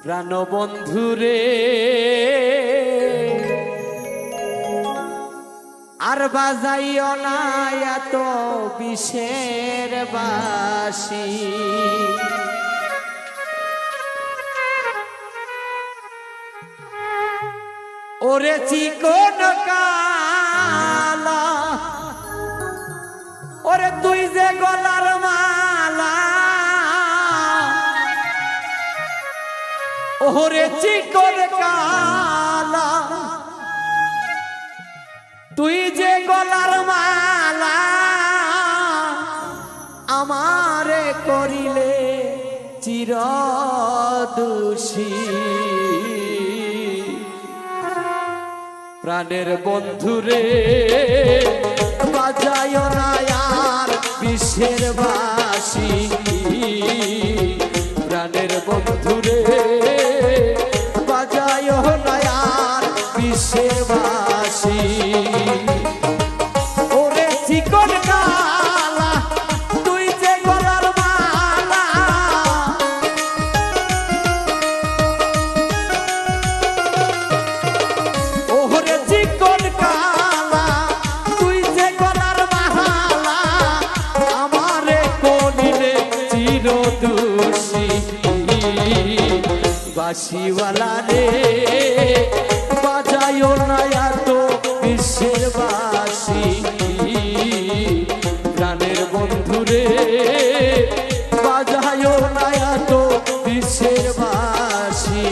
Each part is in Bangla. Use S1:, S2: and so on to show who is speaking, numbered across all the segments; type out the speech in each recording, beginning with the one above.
S1: প্রাণবন্ধুরে আর বাজাইও না এত বিষের বাঁশি, ওরে চিকন কালা, ওরে তুই যে গলার মালা, ওরে চিকন কালা, তুই যে গলার মালা আমারে করিলে চিরদোষী। প্রাণের বন্ধুরে বাজায়ো না আর বিষের বাঁশি, প্রাণের বন্ধুরে বাজায়ো না আর বিষের বাঁশি। ওরে চিকন কালা, তুই যে গলার মালা, ওরে চিকন কালা, তুই যে গলার মালা আমারে করিলে চিরদোষী। বাঁশিওয়ালা রে বাজায়ো না এত বিষের বাঁশি, প্রাণের বন্ধুরে বাজায়ো না এত বিষের বাঁশি।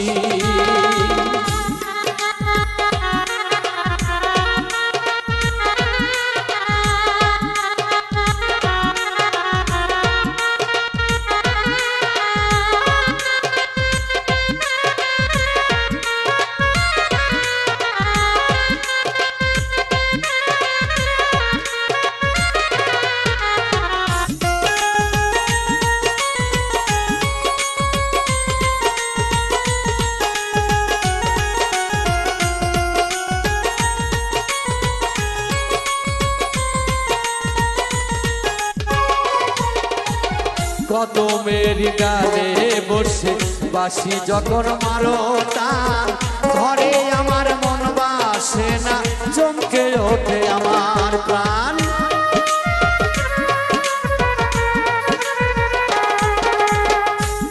S1: কদমের ডালে বসে বাঁশি যখন মারো টান, ঘরে আমার মন বাসে না, চমকে ওঠে আমার প্রাণ।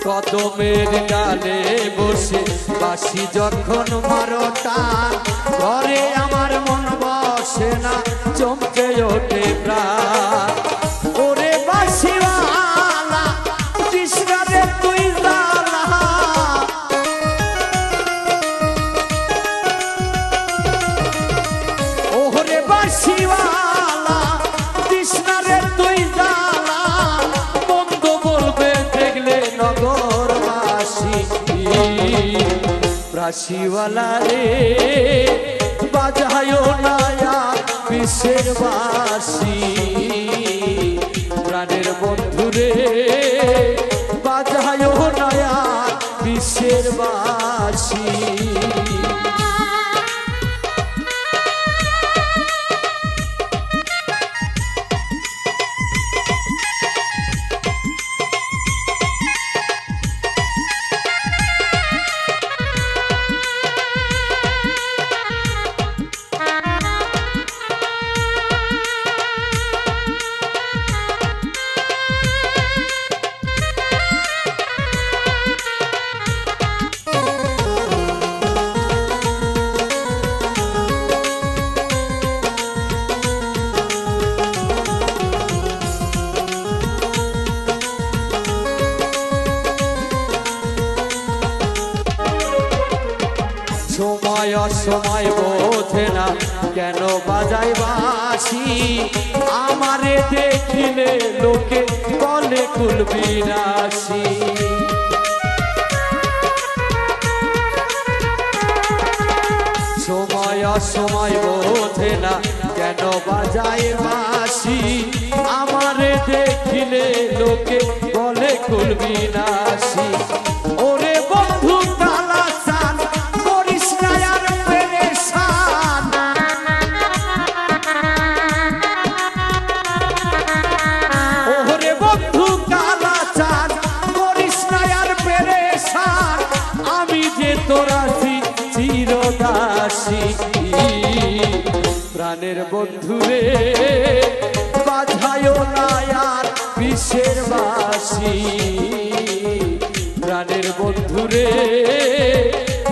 S1: কদমের ডালে বসে বাঁশি যখন মারো টান, ঘরে আমার মন বসে না, চমকে ওঠে প্রাণ। ওরে বাঁশিওয়ালা কৃষ্ণরে তুই জালা, ওরে বাঁশিওয়ালা কৃষ্ণরে তুই জালা, বন্ধ বলবে দেখলে নগরবাসী। বাঁশিওয়ালা রে বাজায়ো না আর বিষের বাঁশি, প্রাণের বন্ধুরে বাজায়ো না আর বিষের বাঁশি। সময় অসময় বোঝে না কেন বাজায় বাঁশি, আমারে দেখিলে লোকে বলে কুলবিনাশী। সময় অসময় বোঝে না কেন বাজায় বাঁশি, আমারে দেখিলে লোকে বলে কুলবিনাশী। ওরে বন্ধু কালা চান করিস না আর পেরেশান, ওরে বন্ধু কালা চান করিস না আর পেরেশান, আমি প্রাণের বন্ধুরে বাজায়ো না আর বিশ্বের বাসি প্রাণের বন্ধুরে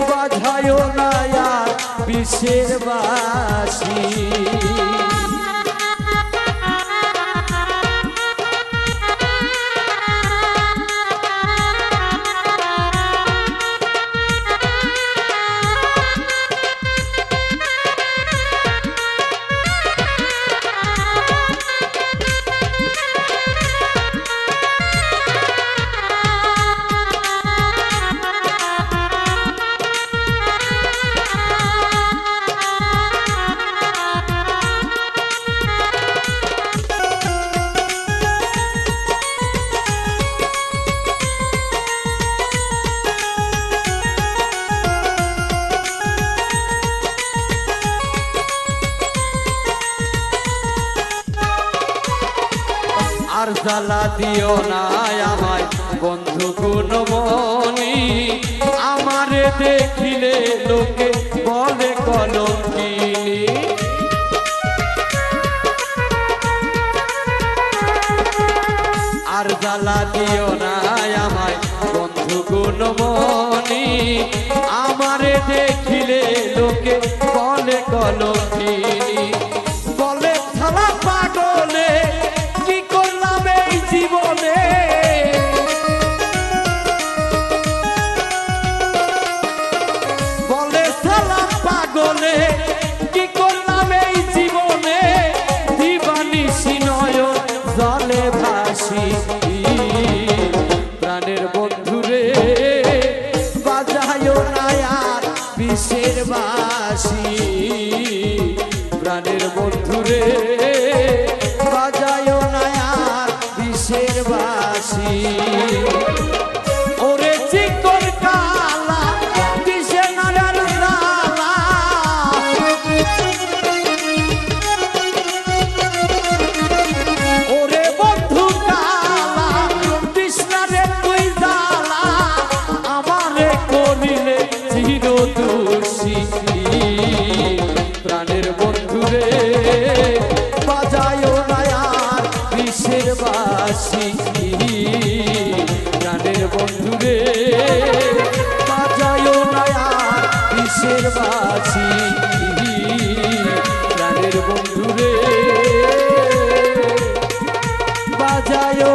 S1: বাজায়ো না আর বিশ্বের বাসি আর জ্বালা দিও না আমায় বন্ধু গুণমণি আমারে দেখিলে লোকে বলে কলঙ্কিনী আর জ্বালা দিও না আমায় বন্ধু গুণমণি আমারে দেখিলে লোকে বলে কলঙ্কিনী বলে ছাড়া পাগলে জীবনে বলে সালাম পাগলে কি করলাম এই জীবনে দিবানিশি নয়ন জলে ভাসি প্রাণের বন্ধুরে বাজায়ো না আর বিশ্বের বাসি প্রাণের বন্ধুরে বাজায়ো না আর বিশ্বের বাসি ওরে চিকন কালা দিশে নারার জালা ওরে বন্ধু কালা কৃষ্ণারে তুই জালা আমারে করিলে চির দোষী প্রাণের বন্ধুরে বাজায়ো না আর বিশ্বের বাসি প্রাণের বন্ধুরে বাজায়ো না আর বিশ্বের বাসি প্রাণের বন্ধুরে বাজায়ো